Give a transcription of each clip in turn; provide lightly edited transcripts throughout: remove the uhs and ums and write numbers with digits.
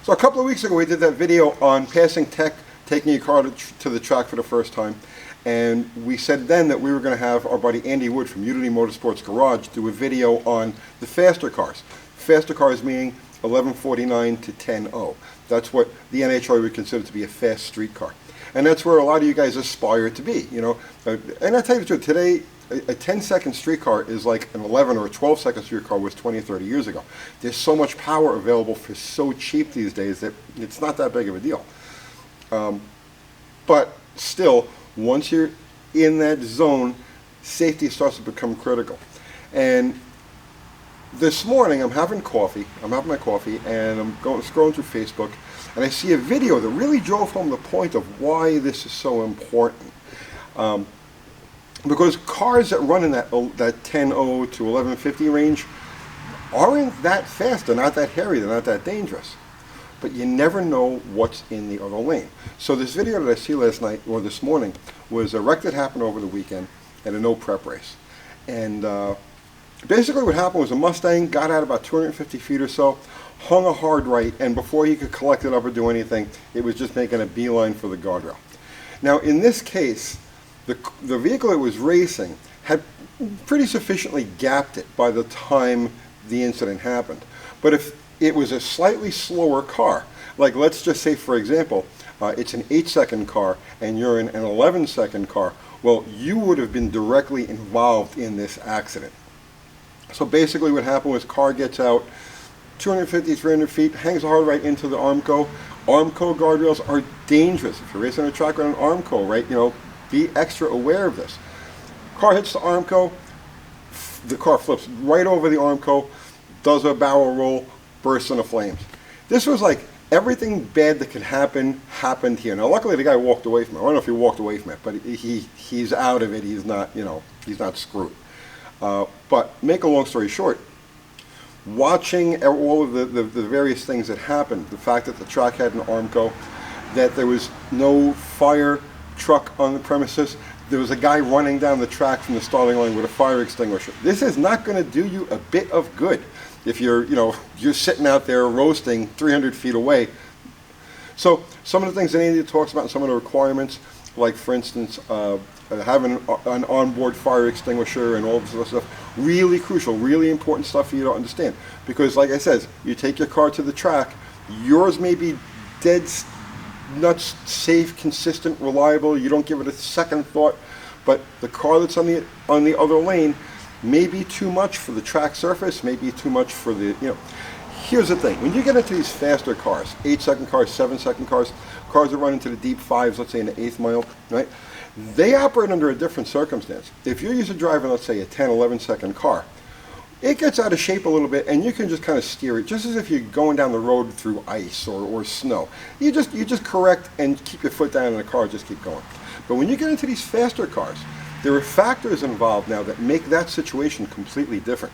So a couple of weeks ago we did that video on passing tech, taking your car to the track for the first time. And we said then that we were going to have our buddy Andy Wood from Unity Motorsports Garage do a video on the faster cars. Faster cars meaning 1149 to 10.0. That's what the NHRA would consider to be a fast street car. And that's where a lot of you guys aspire to be, you know. And I tell you the truth, today a 10-second street car is like an 11 or a 12-second street car was 20 or 30 years ago. There's so much power available for so cheap these days that it's not that big of a deal. But still, once you're in that zone, safety starts to become critical. And this morning I'm having my coffee, and I'm scrolling through Facebook, and I see a video that really drove home the point of why this is so important. Because cars that run in that 10.0 to 1150 range aren't that fast, they're not that hairy, they're not that dangerous. But you never know what's in the other lane. So this video that I see last night, or this morning, was a wreck that happened over the weekend at a no prep race. And basically what happened was a Mustang got out about 250 feet or so, hung a hard right, and before he could collect it up or do anything, it was just making a beeline for the guardrail. Now in this case, the vehicle it was racing had pretty sufficiently gapped it by the time the incident happened. But if it was a slightly slower car, like let's just say for example, it's an 8-second car and you're in an 11-second car, well, you would have been directly involved in this accident. So basically what happened was car gets out 250, 300 feet, hangs hard right into the Armco. Armco guardrails are dangerous. If you're racing on a track on an Armco, right, you know, be extra aware of this. Car hits the Armco, the car flips right over the Armco, does a barrel roll, bursts into flames. This was like everything bad that could happen happened here. Now luckily the guy walked away from it. I don't know if he walked away from it, but he's out of it. He's not, you know, he's not screwed. But make a long story short, watching all of the various things that happened, the fact that the track had an Armco, that there was no fire truck on the premises, there was a guy running down the track from the starting line with a fire extinguisher. This is not going to do you a bit of good if you're, you know, you're sitting out there roasting 300 feet away. So some of the things that Andy talks about, some of the requirements, like for instance, having an onboard fire extinguisher and all this other stuff, really crucial, really important stuff for you to understand. Because like I said, you take your car to the track, yours may be dead nuts, safe, consistent, reliable, you don't give it a second thought, but the car that's on the other lane may be too much for the track surface, may be too much for the, you know. Here's the thing, when you get into these faster cars, 8-second cars, 7-second cars, cars that run into the deep fives, let's say in the 8th mile, right? They operate under a different circumstance. If you're used to driving, let's say, a 10, 11-second car, it gets out of shape a little bit and you can just kind of steer it, just as if you're going down the road through ice or snow. You just correct and keep your foot down in the car, just keep going. But when you get into these faster cars, there are factors involved now that make that situation completely different.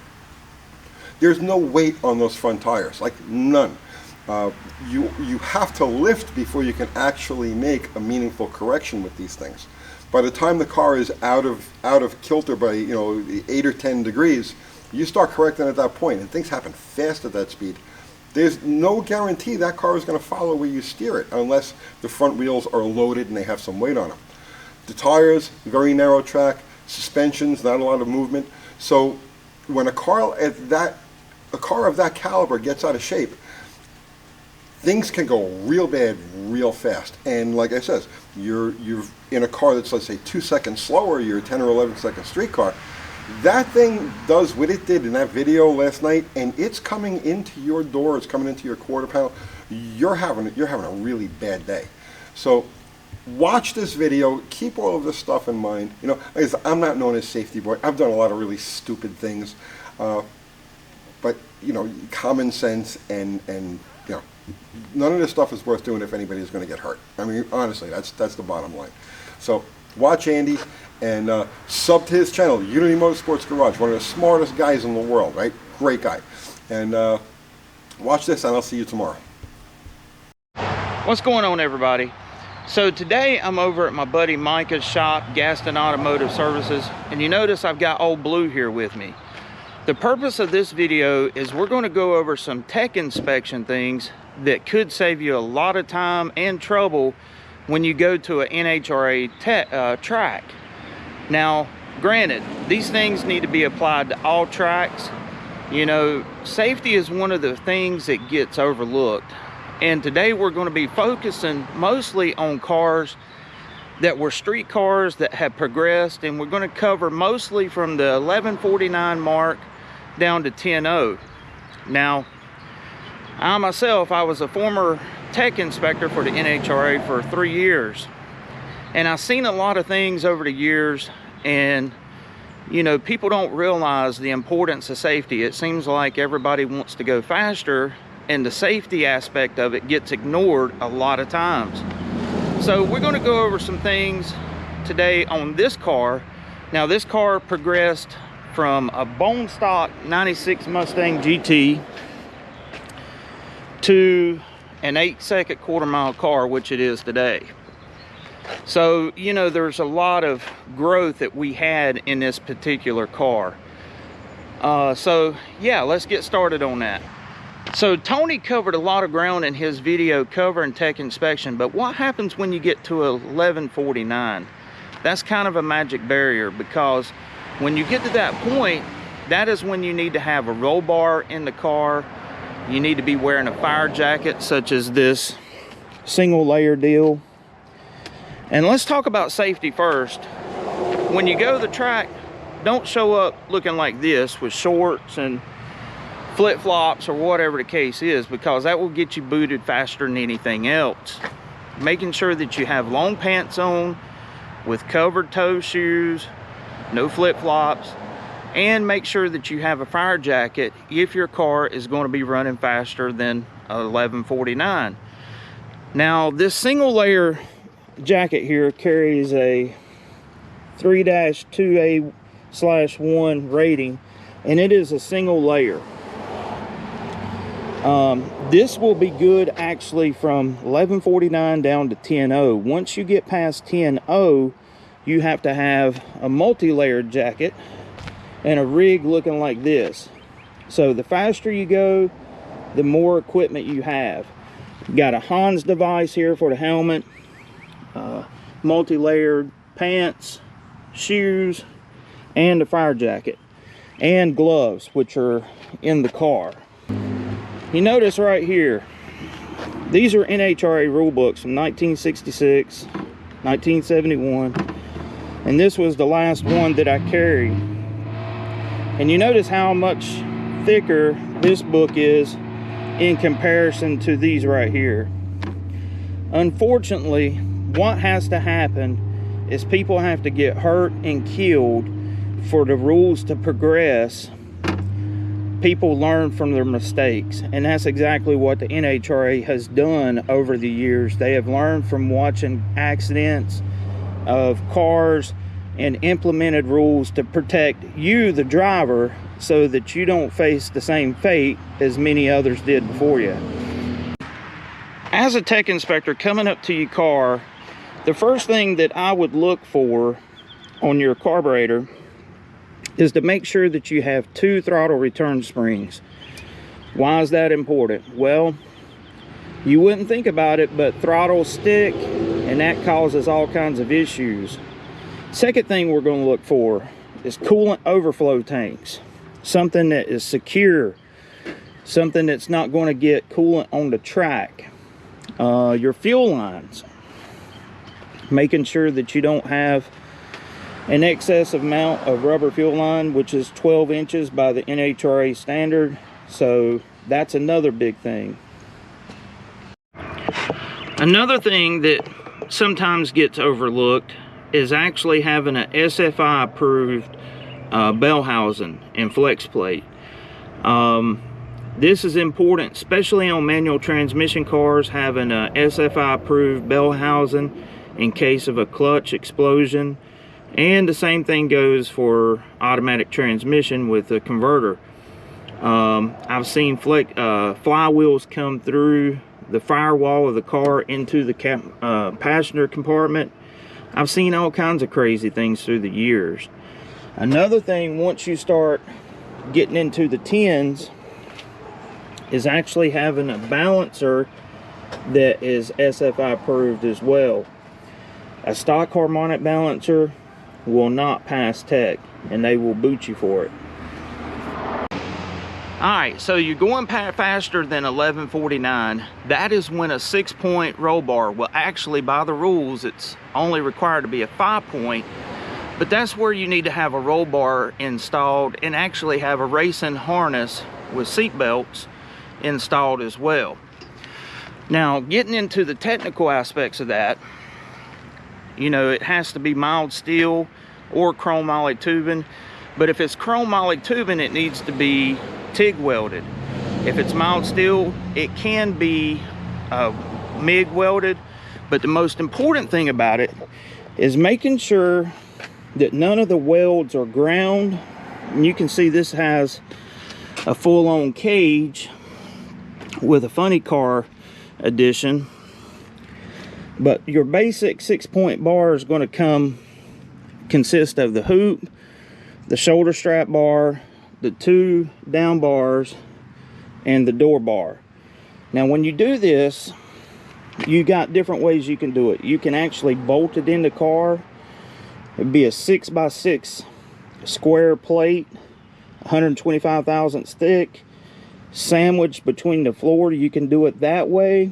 There's no weight on those front tires, like none. You have to lift before you can actually make a meaningful correction with these things. By the time the car is out of kilter by, you know, 8 or 10 degrees, you start correcting at that point, and things happen fast at that speed. There's no guarantee that car is going to follow where you steer it unless the front wheels are loaded and they have some weight on them. The tires, very narrow track, suspensions, not a lot of movement. So when a car of that caliber gets out of shape, things can go real bad real fast. And like I said, you're in a car that's, let's say, 2 seconds slower, you're a 10 or 11-second street car. That thing does what it did in that video last night, and it's coming into your door, it's coming into your quarter panel. You're having a really bad day. So watch this video, keep all of this stuff in mind. You know, I'm not known as safety boy. I've done a lot of really stupid things, but you know, common sense and you know, none of this stuff is worth doing if anybody's going to get hurt. I mean, honestly, that's the bottom line. So watch Andy and sub to his channel, Unity Motorsports Garage, one of the smartest guys in the world, right? Great guy. And watch this, and I'll see you tomorrow. What's going on, everybody? So today I'm over at my buddy Micah's shop, Gaston Automotive Services, and you notice I've got Old Blue here with me. The purpose of this video is we're going to go over some tech inspection things that could save you a lot of time and trouble when you go to an NHRA track. Now, granted, these things need to be applied to all tracks. You know, safety is one of the things that gets overlooked. And today we're going to be focusing mostly on cars that were street cars that have progressed, and we're going to cover mostly from the 1149 mark down to 10.0. Now, I myself, I was a former tech inspector for the NHRA for 3 years, and I've seen a lot of things over the years, and you know, people don't realize the importance of safety. It seems like everybody wants to go faster, and the safety aspect of it gets ignored a lot of times. So we're going to go over some things today on this car. Now, this car progressed from a bone stock 96 Mustang GT to an 8-second quarter-mile car, which it is today. So, you know, there's a lot of growth that we had in this particular car. So, yeah, let's get started on that. So, Tony covered a lot of ground in his video covering tech inspection, but what happens when you get to 1149? That's kind of a magic barrier, because when you get to that point, that is when you need to have a roll bar in the car. You need to be wearing a fire jacket, such as this single layer deal. And let's talk about safety first. When you go to the track, don't show up looking like this with shorts and flip-flops or whatever the case is, because that will get you booted faster than anything else. Making sure that you have long pants on with covered toe shoes, no flip-flops, and make sure that you have a fire jacket if your car is going to be running faster than 1149. Now, this single layer jacket here carries a 3-2A/1 rating, and it is a single layer. This will be good actually from 1149 down to 10.0. Once you get past 10.0, you have to have a multi-layered jacket and a rig looking like this. So the faster you go, the more equipment you have. You got a Hans device here for the helmet, multi-layered pants, shoes, and a fire jacket, and gloves, which are in the car. You notice right here, these are NHRA rule books from 1966, 1971, and this was the last one that I carried. And you notice how much thicker this book is in comparison to these right here. Unfortunately, what has to happen is people have to get hurt and killed for the rules to progress. People learn from their mistakes, and that's exactly what the NHRA has done over the years. They have learned from watching accidents of cars and implemented rules to protect you, the driver, so that you don't face the same fate as many others did before you. As a tech inspector coming up to your car, the first thing that I would look for on your carburetor is to make sure that you have 2 throttle return springs. Why is that important? Well, you wouldn't think about it, but throttles stick, and that causes all kinds of issues. Second thing we're going to look for is coolant overflow tanks. Something that is secure, something that's not going to get coolant on the track. Your fuel lines, making sure that you don't have an excessive amount of rubber fuel line, which is 12 inches by the NHRA standard. So that's another big thing. Another thing that sometimes gets overlooked is actually having an SFI approved bell housing and flex plate. This is important, especially on manual transmission cars, having a SFI approved bell housing in case of a clutch explosion. And the same thing goes for automatic transmission with a converter. I've seen flywheels come through the firewall of the car into the passenger compartment. I've seen all kinds of crazy things through the years. Another thing, once you start getting into the 10s, is actually having a balancer that is SFI approved as well. A stock harmonic balancer will not pass tech, and they will boot you for it. Alright, so you're going faster than 1149. That is when a 6-point roll bar will actually, by the rules, it's only required to be a 5-point. But that's where you need to have a roll bar installed and actually have a racing harness with seat belts installed as well. Now, getting into the technical aspects of that, you know, it has to be mild steel or chrome moly tubing. But if it's chrome moly tubing, it needs to be TIG welded. If it's mild steel, it can be MIG welded. But the most important thing about it is making sure that none of the welds are ground. And you can see this has a full-on cage with a funny car addition. But your basic 6-point bar is going to consist of the hoop, the shoulder strap bar, the 2 down bars, and the door bar. Now when you do this, you got different ways you can do it. You can actually bolt it in the car. It'd be a 6x6 square plate, 125 thousandths thick, sandwiched between the floor. You can do it that way,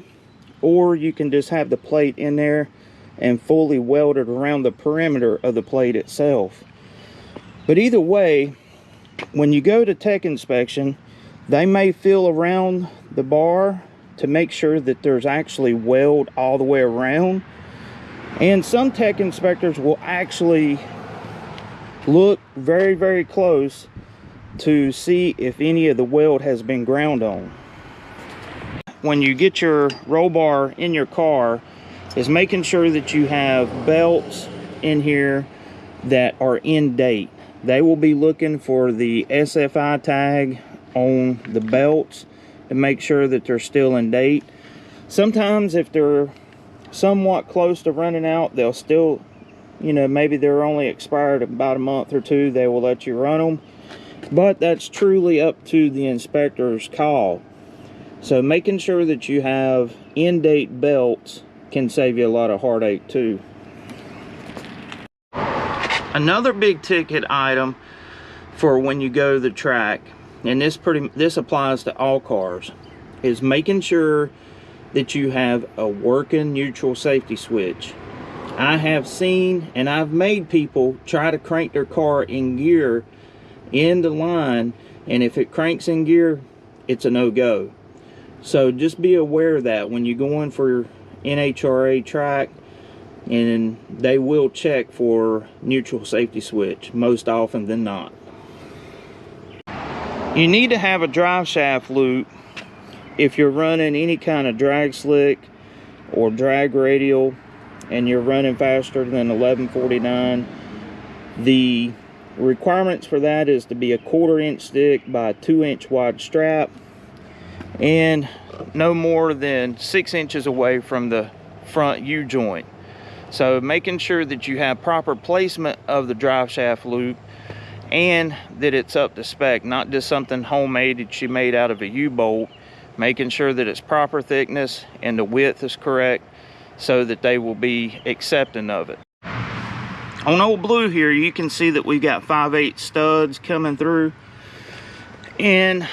or you can just have the plate in there and fully welded around the perimeter of the plate itself. But either way, when you go to tech inspection, they may feel around the bar to make sure that there's actually weld all the way around. And some tech inspectors will actually look very, very close to see if any of the weld has been ground on. When you get your roll bar in your car, is making sure that you have belts in here that are in date. They will be looking for the SFI tag on the belts to make sure that they're still in date. Sometimes if they're somewhat close to running out, they'll still, you know, maybe they're only expired about a month or two, they will let you run them. But that's truly up to the inspector's call. So making sure that you have in-date belts can save you a lot of heartache too. Another big ticket item for when you go to the track, and this applies to all cars, is making sure that you have a working neutral safety switch. I have seen and I've made people try to crank their car in gear in the line, and if it cranks in gear, it's a no-go. So just be aware of that when you go in for your NHRA track, and they will check for neutral safety switch most often than not. You need to have a drive shaft loop if you're running any kind of drag slick or drag radial and you're running faster than 1149. The requirements for that is to be a 1/4 inch thick by 2 inch wide strap and no more than 6 inches away from the front U-joint. So making sure that you have proper placement of the drive shaft loop and that it's up to spec, not just something homemade that you made out of a U-bolt. Making sure that it's proper thickness and the width is correct so that they will be accepting of it. On Old Blue here, you can see that we got 5/8 studs coming through, and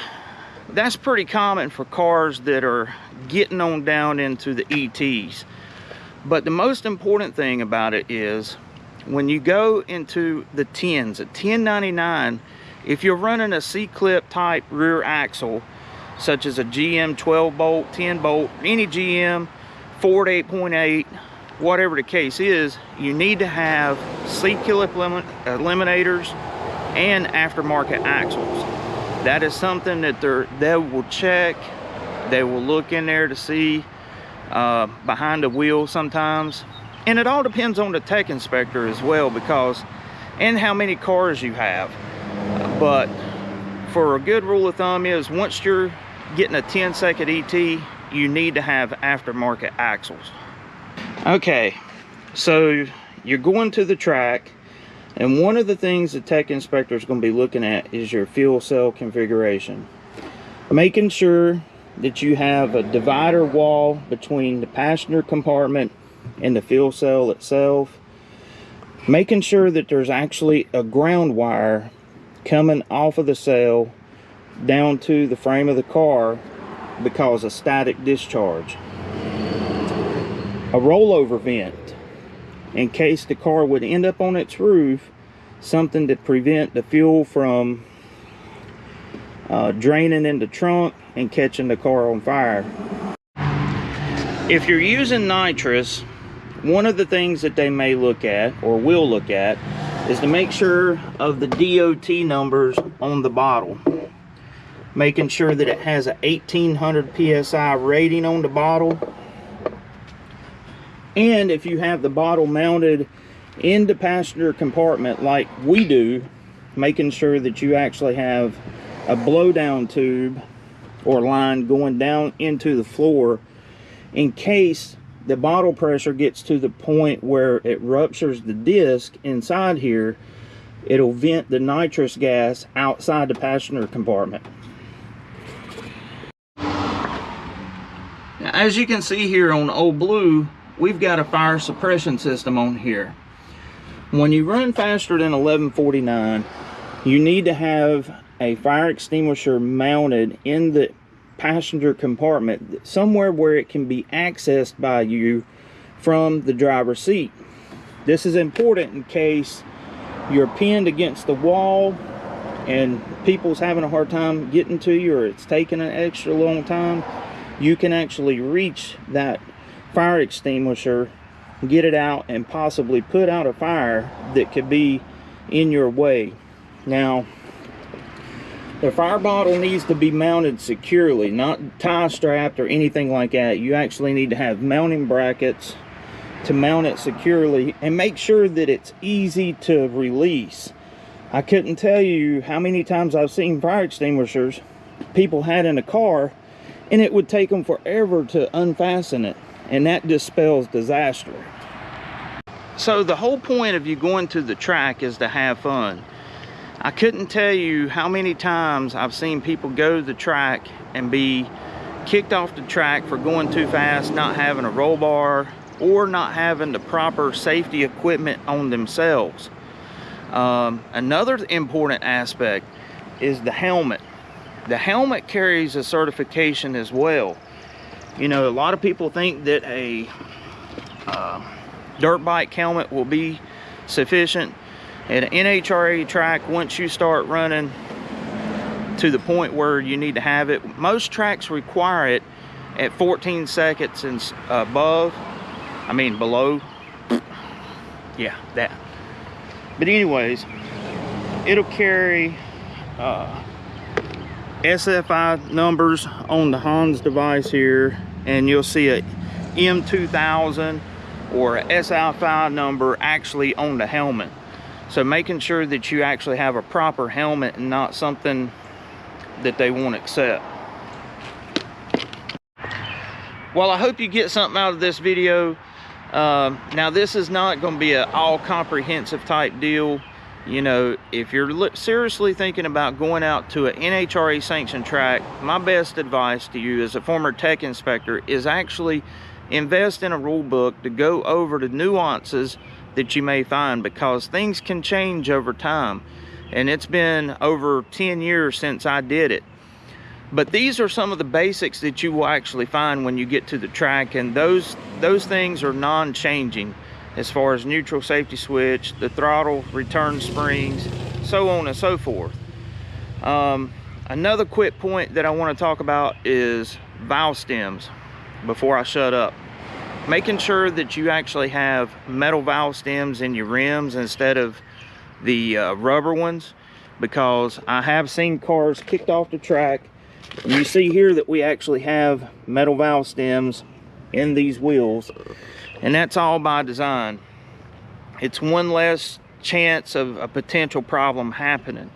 that's pretty common for cars that are getting on down into the ETs. But the most important thing about it is when you go into the 10s, at 1099, if you're running a C-clip type rear axle, such as a GM 12 bolt, 10 bolt, any GM, Ford 8.8, whatever the case is, you need to have C-clip eliminators and aftermarket axles. That is something that they will check. They will look in there to see behind the wheel sometimes. And it all depends on the tech inspector as well, and how many cars you have. But for a good rule of thumb is once you're getting a 10-second ET, you need to have aftermarket axles. Okay, so you're going to the track, and one of the things the tech inspector is going to be looking at is your fuel cell configuration. Making sure that you have a divider wall between the passenger compartment and the fuel cell itself. Making sure that there's actually a ground wire coming off of the cell down to the frame of the car because of static discharge. A rollover vent in case the car would end up on its roof, something to prevent the fuel from draining in the trunk and catching the car on fire. If you're using nitrous, one of the things that they may look at, or will look at, is to make sure of the DOT numbers on the bottle. Making sure that it has a 1800 PSI rating on the bottle. And if you have the bottle mounted in the passenger compartment like we do, making sure that you actually have a blowdown tube or line going down into the floor in case the bottle pressure gets to the point where it ruptures the disc inside here. It'll vent the nitrous gas outside the passenger compartment. Now, as you can see here on Old Blue, we've got a fire suppression system on here. When you run faster than 1149, you need to have a fire extinguisher mounted in the passenger compartment somewhere where it can be accessed by you from the driver's seat. This is important in case you're pinned against the wall and people's having a hard time getting to you, or it's taking an extra long time. You can actually reach that fire extinguisher, get it out, and possibly put out a fire that could be in your way. Now, the fire bottle needs to be mounted securely, not tie strapped or anything like that. You actually need to have mounting brackets to mount it securely, and make sure that it's easy to release. I couldn't tell you how many times I've seen fire extinguishers people had in a car, and it would take them forever to unfasten it, and that just spells disaster. So the whole point of you going to the track is to have fun. I couldn't tell you how many times I've seen people go to the track and be kicked off the track for going too fast, not having a roll bar, or not having the proper safety equipment on themselves. Another important aspect is the helmet. The helmet carries a certification as well. You know, a lot of people think that a dirt bike helmet will be sufficient. At an NHRA track, once you start running to the point where you need to have it, most tracks require it at 14 seconds and below. Yeah, that. But anyways, it'll carry SFI numbers on the Hans device here, and you'll see a M2000 or a SFI number actually on the helmet. So making sure that you actually have a proper helmet and not something that they won't accept. Well, I hope you get something out of this video. Now, this is not going to be an all-comprehensive type deal. You know, if you're seriously thinking about going out to an NHRA sanctioned track, my best advice to you as a former tech inspector is actually invest in a rule book to go over the nuances that you may find, because things can change over time, and it's been over 10 years since I did it. But these are some of the basics that you will actually find when you get to the track, and those things are non-changing, as far as neutral safety switch, the throttle, return springs, so on and so forth. Another quick point that I want to talk about is valve stems before I shut up. Making sure that you actually have metal valve stems in your rims instead of the rubber ones, because I have seen cars kicked off the track. You see here that we actually have metal valve stems in these wheels, and that's all by design. It's one less chance of a potential problem happening.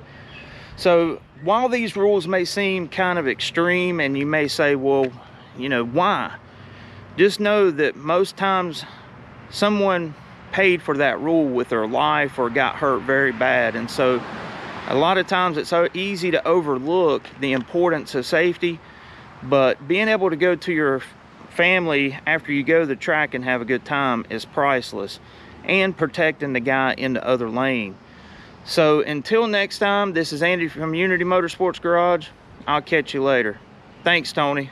So while these rules may seem kind of extreme, and you may say, well, you know, why? Just know that most times someone paid for that rule with their life or got hurt very bad, and so a lot of times it's so easy to overlook the importance of safety But being able to go to your family after you go to the track and have a good time is priceless, and protecting the guy in the other lane. So until next time, this is Andy from Unity Motorsports Garage. I'll catch you later. Thanks, Tony.